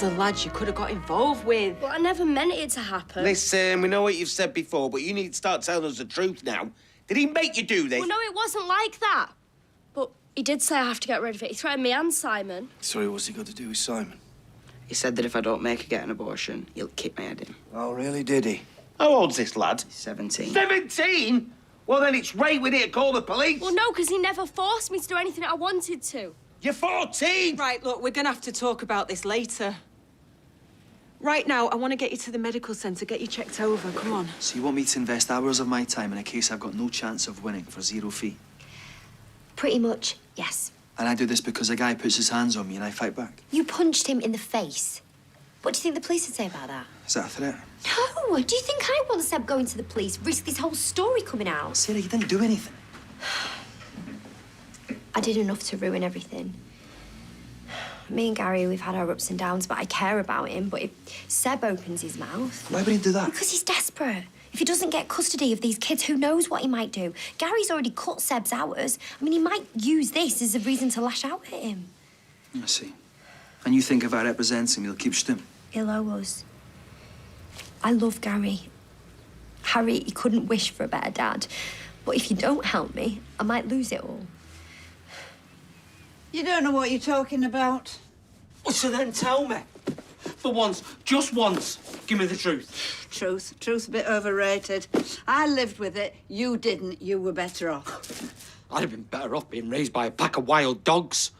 other lads you could have got involved with. But I never meant it to happen. Listen, we know what you've said before, but you need to start telling us the truth now. Did he make you do this? Well, no, it wasn't like that. But he did say I have to get rid of it. He threatened me and Simon. Sorry, what's he got to do with Simon? He said that if I don't make her get an abortion, he'll kick my head in. Oh, really, did he? How old's this lad? 17. 17? Well, then it's right with it to call the police. Well, no, because he never forced me to do anything I wanted to. You're 14! Right, look, we're going to have to talk about this later. Right now, I want to get you to the medical centre, get you checked over. Come on. So you want me to invest hours of my time in a case I've got no chance of winning for zero fee? Pretty much, yes. And I do this because a guy puts his hands on me and I fight back? You punched him in the face. What do you think the police would say about that? Is that a threat? No! Do you think I want Seb going to the police, risk this whole story coming out? Sarah, you didn't do anything. I did enough to ruin everything. Me and Gary, we've had our ups and downs, but I care about him. But if Seb opens his mouth... Why would he do that? Because he's desperate. If he doesn't get custody of these kids, who knows what he might do? Gary's already cut Seb's hours. I mean, he might use this as a reason to lash out at him. I see. And you think if I represent him, he'll keep stum? He'll owe us. I love Gary. Harry, he couldn't wish for a better dad. But if you don't help me, I might lose it all. You don't know what you're talking about. Well, so then tell me. For once, just once, give me the truth. Truth's a bit overrated. I lived with it. You didn't. You were better off. I'd have been better off being raised by a pack of wild dogs.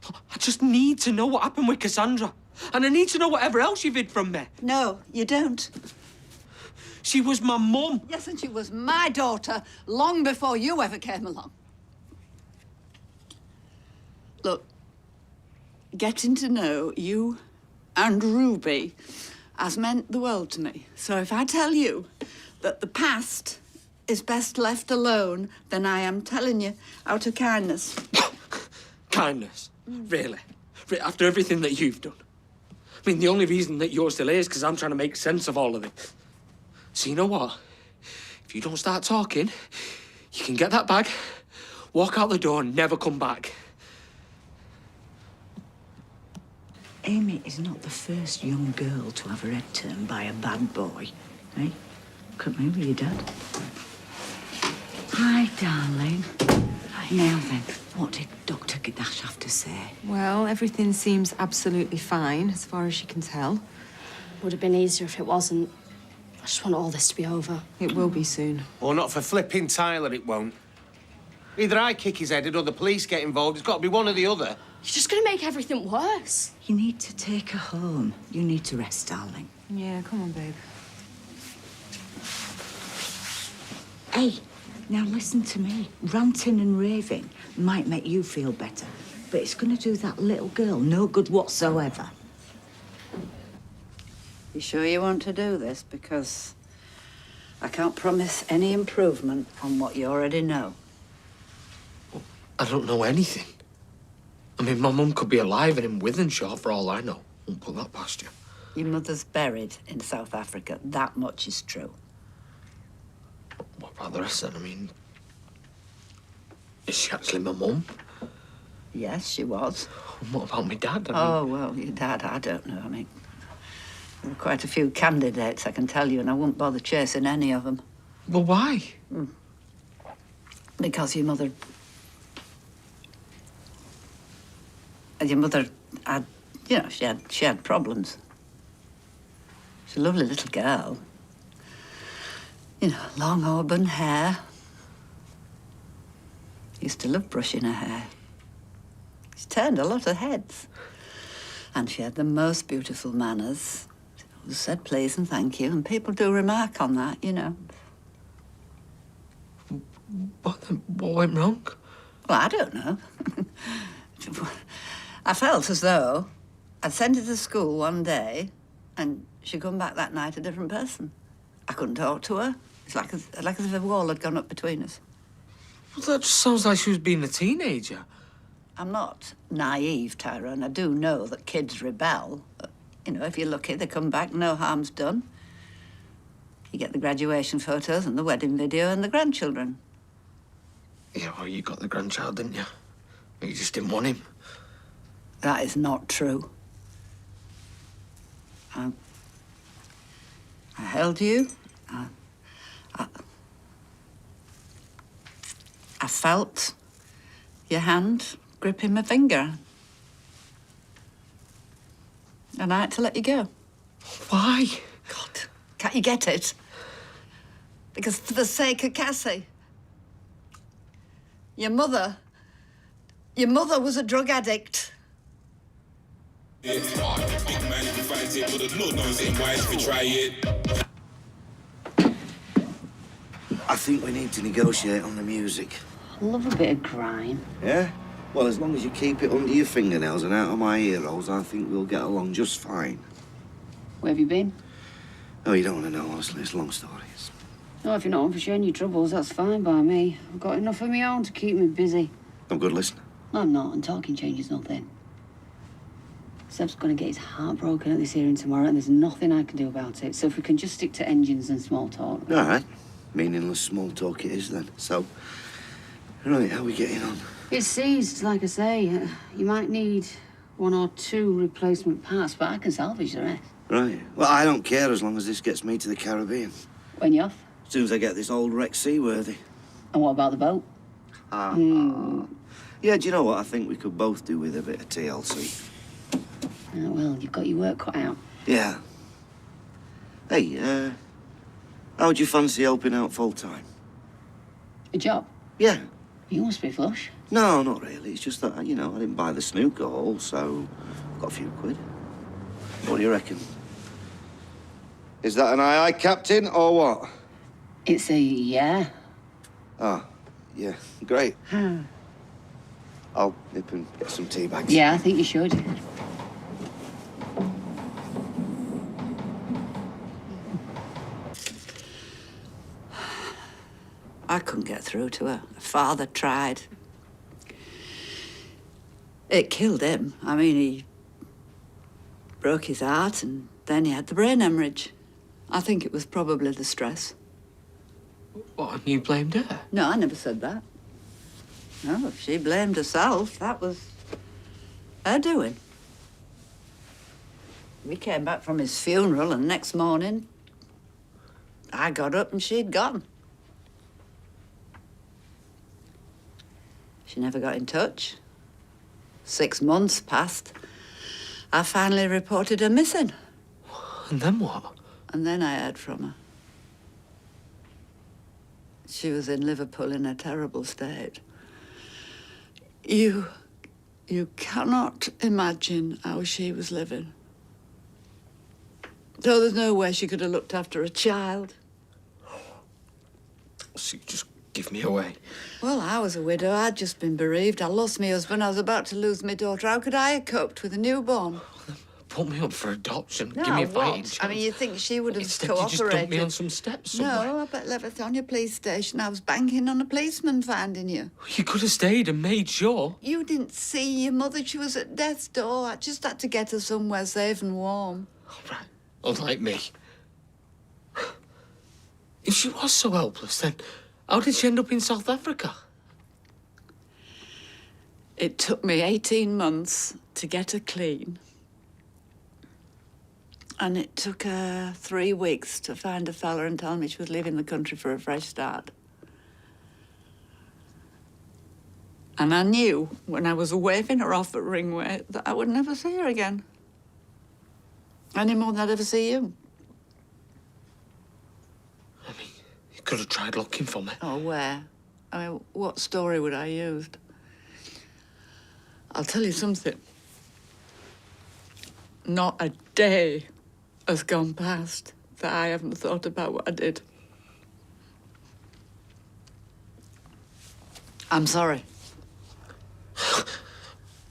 I just need to know what happened with Cassandra. And I need to know whatever else you've hid from me. No, you don't. She was my mum. Yes, and she was my daughter long before you ever came along. Look, getting to know you and Ruby has meant the world to me. So if I tell you that the past is best left alone, then I am telling you out of kindness. Kindness? Really? After everything that you've done? I mean, the only reason that you're still here is because I'm trying to make sense of all of this. So you know what? If you don't start talking, you can get that bag, walk out the door and never come back. Amy is not the first young girl to have her head turned by a bad boy, eh? Look at me with your dad. Hi, darling. Now then, what did Dr. Gadash have to say? Well, everything seems absolutely fine, as far as she can tell. Would have been easier if it wasn't. I just want all this to be over. It will be soon. Or not for flipping Tyler, it won't. Either I kick his head in or the police get involved. It's got to be one or the other. You're just going to make everything worse. You need to take her home. You need to rest, darling. Yeah, come on, babe. Hey, now listen to me. Ranting and raving might make you feel better, but it's going to do that little girl no good whatsoever. You sure you want to do this? Because I can't promise any improvement on what you already know. I don't know anything. I mean, my mum could be alive and in Wythenshawe for all I know. Won't put that past you. Your mother's buried in South Africa. That much is true. What about the rest then? I mean, is she actually my mum? Yes, she was. And what about my dad? Oh, well, your dad, I don't know. I mean, there were quite a few candidates, I can tell you, and I wouldn't bother chasing any of them. Well, why? Because your mother had, you know, she had problems. She's a lovely little girl. You know, long auburn hair. Used to love brushing her hair. She turned a lot of heads. And she had the most beautiful manners. She always said please and thank you, and people do remark on that, you know. What went wrong? Well, I don't know. I felt as though I'd sent her to school one day and she'd come back that night a different person. I couldn't talk to her. It's like as if a wall had gone up between us. Well, that just sounds like she was being a teenager. I'm not naive, Tyrone. I do know that kids rebel. But, you know, if you're lucky, they come back, no harm's done. You get the graduation photos and the wedding video and the grandchildren. Yeah, well, you got the grandchild, didn't you? You just didn't want him. That is not true. I held you. I felt your hand gripping my finger. And I had to let you go. Why? God, can't you get it? Because for the sake of Cassie. Your mother was a drug addict. I think we need to negotiate on the music. I love a bit of grime. Yeah? Well, as long as you keep it under your fingernails and out of my ear holes, I think we'll get along just fine. Where have you been? Oh, you don't want to know, honestly. It's long stories. No, if you're not on for sharing your troubles, that's fine by me. I've got enough of my own to keep me busy. I'm a good listener. I'm not, and talking changes nothing. Seb's going to get his heart broken at this hearing tomorrow, and there's nothing I can do about it. So if we can just stick to engines and small talk. All right. Meaningless small talk it is, then. So, right, how are we getting on? It's seized, like I say. You might need 1 or 2 replacement parts, but I can salvage the rest. Right. Well, I don't care as long as this gets me to the Caribbean. When you off? As soon as I get this old wreck seaworthy. And what about the boat? Yeah, do you know what? I think we could both do with a bit of TLC. Oh, well, you've got your work cut out. Yeah. Hey, how would you fancy helping out full-time? A job? Yeah. You must be flush. No, not really. It's just that, you know, I didn't buy the snooker hall, so I've got a few quid. What do you reckon? Is that an aye-aye, Captain, or what? It's a yeah. Ah, yeah, great. I'll nip and get some tea bags. Yeah, I think you should. I couldn't get through to her. Her father tried. It killed him. I mean, he broke his heart and then he had the brain hemorrhage. I think it was probably the stress. What, and you blamed her? No, I never said that. No, she blamed herself. That was her doing. We came back from his funeral and next morning, I got up and she'd gone. She never got in touch. 6 months passed. I finally reported her missing. And then what? And then I heard from her. She was in Liverpool in a terrible state. You cannot imagine how she was living. So there's no way she could have looked after a child. So you just give me away. Well, I was a widow. I'd just been bereaved. I lost my husband. I was about to lose my daughter. How could I have coped with a newborn? Put me up for adoption. No, Give me a fighting what? chance. I mean, you think she would have Instead, cooperated? you just dumped me on some steps somewhere. No, I bet left on your police station. I was banking on a policeman finding you. You could have stayed and made sure. You didn't see your mother. She was at death's door. I just had to get her somewhere safe and warm. All right. Unlike me. If she was so helpless, then how did she end up in South Africa? It took me 18 months to get her clean. And it took her 3 weeks to find a fella and tell me she was leaving the country for a fresh start. And I knew when I was waving her off at Ringway that I would never see her again. Any more than I'd ever see you. I mean, you could have tried looking for me. Oh, where? I mean, what story would I use? I'll tell you something. Not a day has gone past that I haven't thought about what I did. I'm sorry.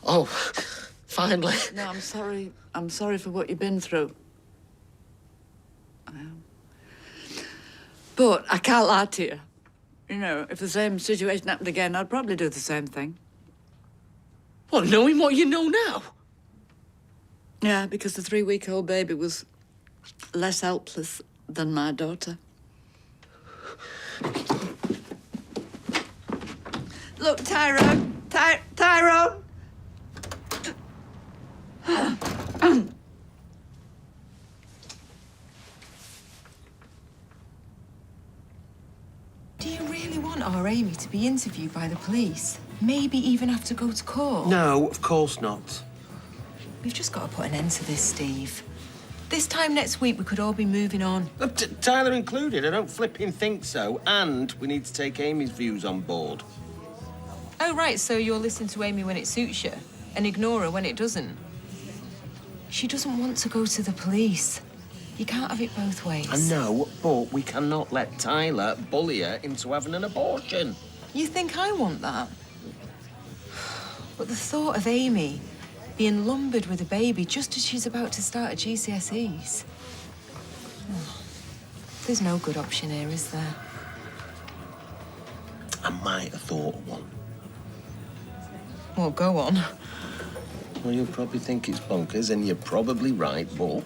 Oh, finally. No, I'm sorry. I'm sorry for what you've been through. I am. But I can't lie to you. You know, if the same situation happened again, I'd probably do the same thing. What, knowing what you know now? Yeah, because the 3-week-old baby was less helpless than my daughter. Look, Tyrone! Tyrone! really want our Amy to be interviewed by the police. Maybe even have to go to court. No, of course not. We've just got to put an end to this, Steve. This time next week, we could all be moving on. Tyler included. I don't flipping think so. And we need to take Amy's views on board. Oh, right, so you'll listen to Amy when it suits you and ignore her when it doesn't. She doesn't want to go to the police. You can't have it both ways. I know, but we cannot let Tyler bully her into having an abortion. You think I want that? But the thought of Amy being lumbered with a baby just as she's about to start her GCSEs. There's no good option here, is there? I might have thought of one. Well, go on. Well, you'll probably think it's bonkers, and you're probably right, but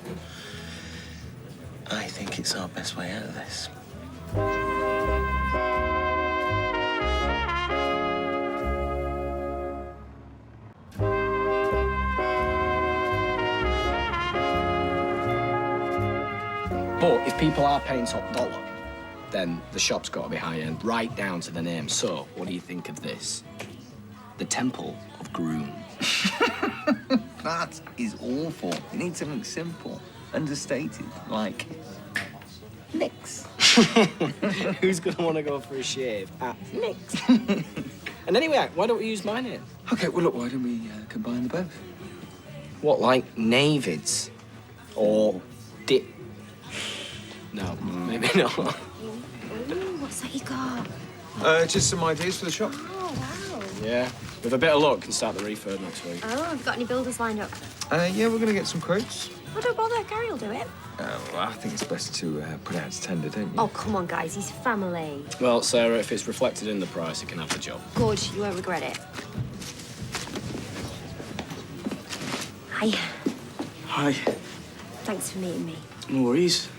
I think it's our best way out of this. But if people are paying top dollar, then the shop's got to be high-end, right down to the name. So, what do you think of this? The Temple of Groom. That is awful. You need something simple, understated, like Nick's. Who's going to want to go for a shave at Nick's? And anyway, why don't we use my name? Okay, well, look, why don't we combine the both? What, like Navids? Or Dip? No, maybe not. Ooh, what's that you got? Just some ideas for the shop. Oh, wow. Yeah, with a bit of luck, can start the refurb next week. Oh, have you got any builders lined up? Yeah, we're going to get some quotes. Oh, don't bother. Gary will do it. Well, I think it's best to put it out to tender, don't you? Oh, come on, guys. He's family. Well, Sarah, if it's reflected in the price, you can have the job. Good. You won't regret it. Hi. Hi. Thanks for meeting me. No worries.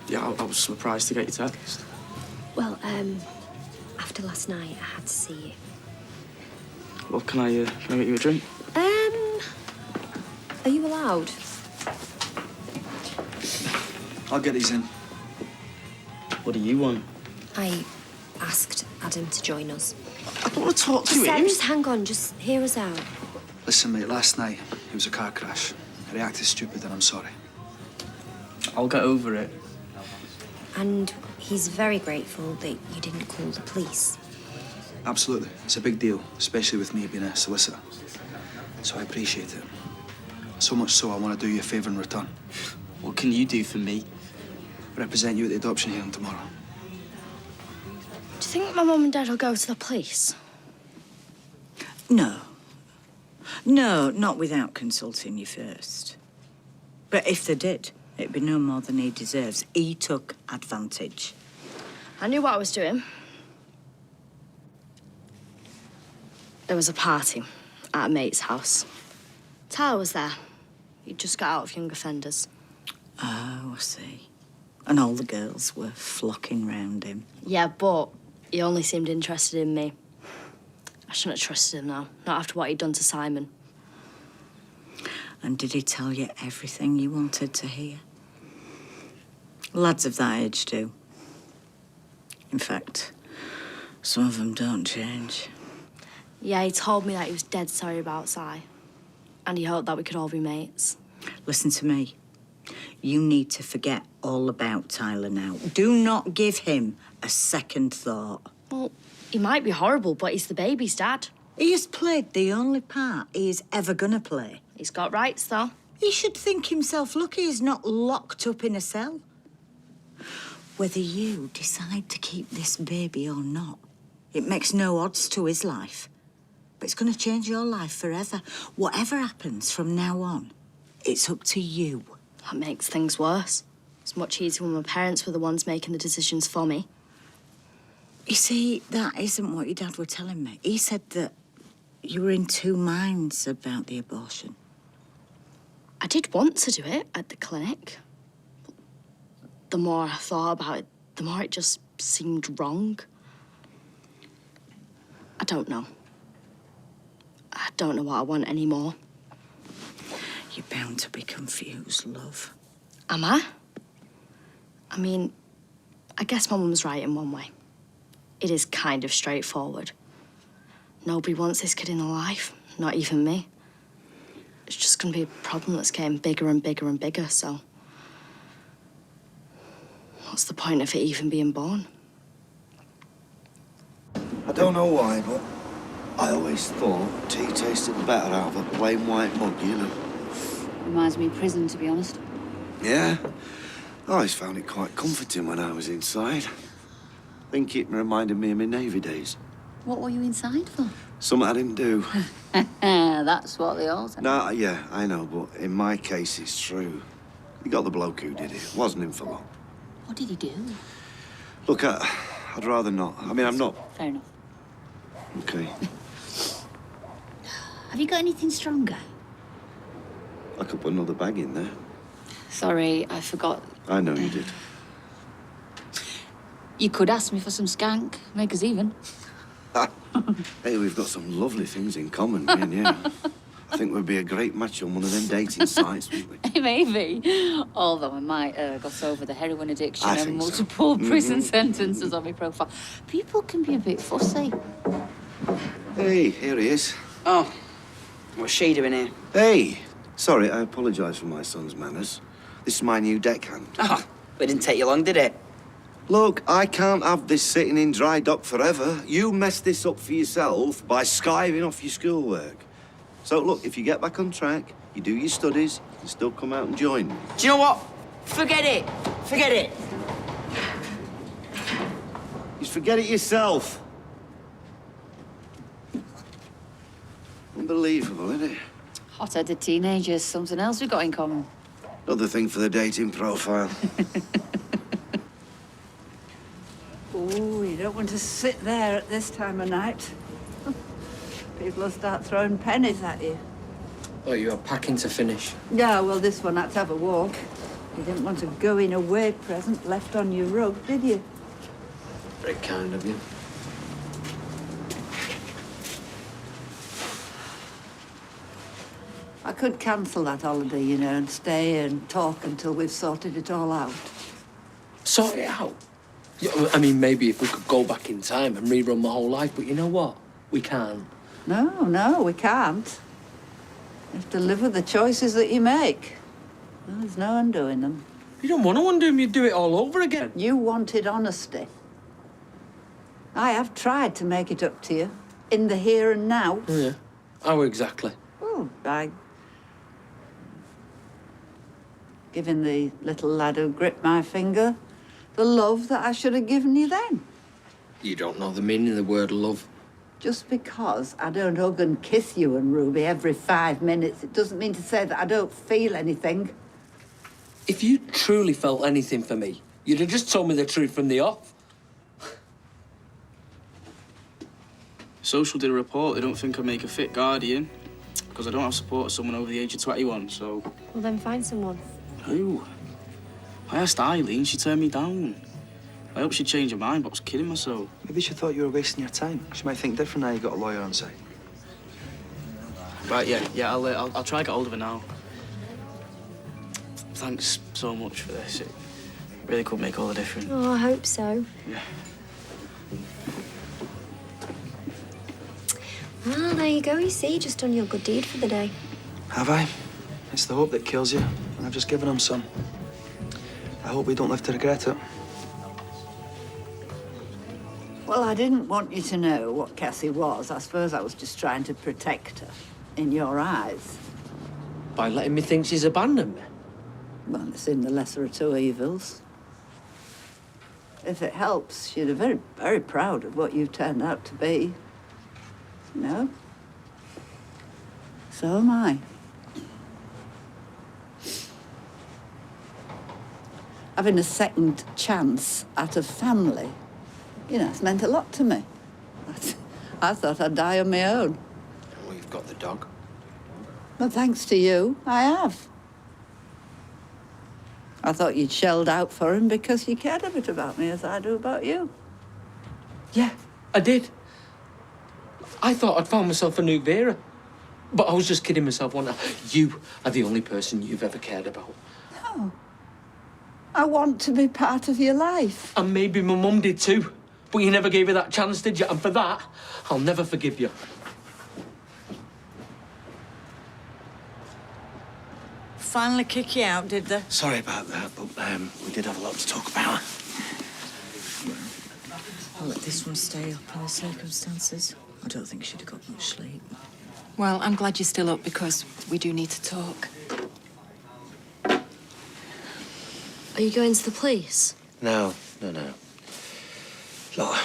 Yeah, I was surprised to get your text. Well, after last night, I had to see you. Well, can I get you a drink? Are you allowed? I'll get these in. What do you want? I asked Adam to join us. I don't want to talk to Sam, him. just hang on. Just hear us out. Listen, mate, last night, it was a car crash. I reacted stupid and I'm sorry. I'll get over it. And he's very grateful that you didn't call the police. Absolutely. It's a big deal, especially with me being a solicitor. So I appreciate it. So much so I want to do you a favour in return. What can you do for me? Represent you at the adoption hearing tomorrow. Do you think my mum and dad will go to the police? No. No, not without consulting you first. But if they did, it'd be no more than he deserves. He took advantage. I knew what I was doing. There was a party at a mate's house. Tyler was there. He'd just got out of young offenders. Oh, I see. And all the girls were flocking round him. Yeah, but he only seemed interested in me. I shouldn't have trusted him now, not after what he'd done to Simon. And did he tell you everything you wanted to hear? Lads of that age do. In fact, some of them don't change. Yeah, he told me that he was dead sorry about Si. And he hoped that we could all be mates. Listen to me. You need to forget all about Tyler now. Do not give him a second thought. Well, he might be horrible, but he's the baby's dad. He has played the only part he is ever gonna play. He's got rights, though. He should think himself lucky he's not locked up in a cell. Whether you decide to keep this baby or not, it makes no odds to his life. But it's going to change your life forever. Whatever happens from now on, it's up to you. That makes things worse. It's much easier when my parents were the ones making the decisions for me. You see, that isn't what your dad were telling me. He said that you were in two minds about the abortion. I did want to do it at the clinic. But the more I thought about it, the more it just seemed wrong. I don't know. I don't know what I want anymore. You're bound to be confused, love. Am I? I mean, I guess my mum's right in one way. It is kind of straightforward. Nobody wants this kid in their life, not even me. It's just going to be a problem that's getting bigger and bigger and bigger, so... what's the point of it even being born? I don't know why, but I always thought tea tasted better out of a plain white mug, you know. Reminds me of prison, to be honest. Yeah? I always found it quite comforting when I was inside. I think it reminded me of my Navy days. What were you inside for? Something I didn't do. That's what they all say. Nah, yeah, I know, but in my case, it's true. You got the bloke who did it. Wasn't him for long. What did he do? Look, I'd rather not. I mean, I'm not... Fair enough. Okay. Have you got anything stronger? I could put another bag in there. Sorry, I forgot. I know you did. You could ask me for some skank, make us even. Hey, we've got some lovely things in common, me and you. I think we'd be a great match on one of them dating sites, wouldn't we? Maybe. Although I might got over the heroin addiction I and think so. multiple prison sentences on my profile. People can be a bit fussy. Hey, here he is. Oh, what's she doing here? Hey! Sorry, I apologise for my son's manners. This is my new deckhand. Oh, but it didn't take you long, did it? Look, I can't have this sitting in dry dock forever. You messed this up for yourself by skiving off your schoolwork. So, look, if you get back on track, you do your studies, you can still come out and join me. Do you know what? Forget it. Forget it. Just forget it yourself. Unbelievable, isn't it? Hot-headed teenagers, something else we've got in common. Another thing for the dating profile. Oh, you don't want to sit there at this time of night. People will start throwing pennies at you. Oh, you are packing to finish. Yeah, well, this one had to have a walk. You didn't want a going-away present left on your rug, did you? Very kind of you. I could cancel that holiday, you know, and stay and talk until we've sorted it all out. Sort it out? Yeah, I mean, maybe if we could go back in time and rerun my whole life, but you know what? We can't. No, we can't. You have to live with the choices that you make. Well, there's no undoing them. You don't want to undo them, you'd do it all over again. You wanted honesty. I have tried to make it up to you, in the here and now. Oh, yeah. How exactly? Oh, by giving the little lad who gripped my finger the love that I should have given you then. You don't know the meaning of the word love. Just because I don't hug and kiss you and Ruby every 5 minutes, it doesn't mean to say that I don't feel anything. If you truly felt anything for me, you'd have just told me the truth from the off. Social did a report. They don't think I make a fit guardian because I don't have support of someone over the age of 21, so... Well, then find someone. Who? I asked Eileen, she turned me down. I hope she'd change her mind, but I was kidding myself. Maybe she thought you were wasting your time. She might think different now you got a lawyer on side. Right, yeah, I'll try to get hold of her now. Thanks so much for this. It really could make all the difference. Oh, I hope so. Yeah. Well, there you go, you see, just done your good deed for the day. Have I? It's the hope that kills you, and I've just given him some. I hope we don't live to regret it. Well, I didn't want you to know what Cassie was. I suppose I was just trying to protect her in your eyes. By letting me think she's abandoned me? Well, it's in the lesser of two evils. If it helps, she'd be very, very proud of what you've turned out to be. You know? So am I. Having a second chance at a family, you know, it's meant a lot to me. I thought I'd die on my own. Well, you've got the dog. Well, thanks to you, I have. I thought you'd shelled out for him because you cared a bit about me as I do about you. Yeah, I did. I thought I'd found myself a new Vera. But I was just kidding myself, wasn't I? You are the only person you've ever cared about. No. I want to be part of your life. And maybe my mum did too. But you never gave her that chance, did you? And for that, I'll never forgive you. Finally kick you out, did they? Sorry about that, but we did have a lot to talk about. I'll let this one stay up in the circumstances. I don't think she'd have got much sleep. Well, I'm glad you're still up because we do need to talk. Are you going to the police? No. Look,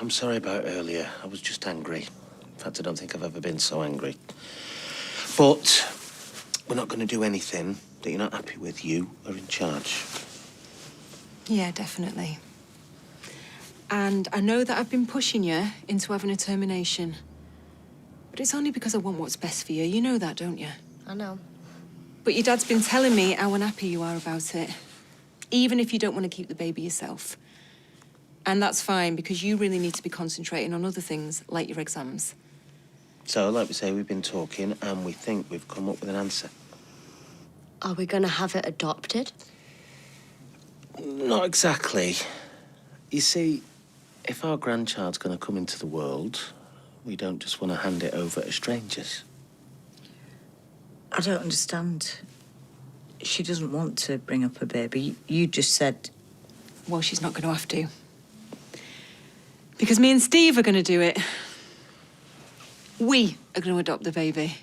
I'm sorry about earlier. I was just angry. In fact, I don't think I've ever been so angry. But we're not going to do anything that you're not happy with. You are in charge. Yeah, definitely. And I know that I've been pushing you into having a termination. But it's only because I want what's best for you. You know that, don't you? I know. But your dad's been telling me how unhappy you are about it. Even if you don't want to keep the baby yourself. And that's fine, because you really need to be concentrating on other things, like your exams. So, like we say, we've been talking and we think we've come up with an answer. Are we going to have it adopted? Not exactly. You see, if our grandchild's going to come into the world, we don't just want to hand it over to strangers. I don't understand. She doesn't want to bring up a baby. You just said... Well, she's not going to have to. Because me and Steve are going to do it. We are going to adopt the baby.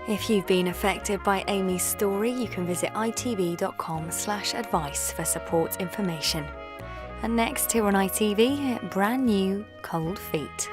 If you've been affected by Amy's story, you can visit itv.com/advice for support information. And next here on ITV, brand new Cold Feet.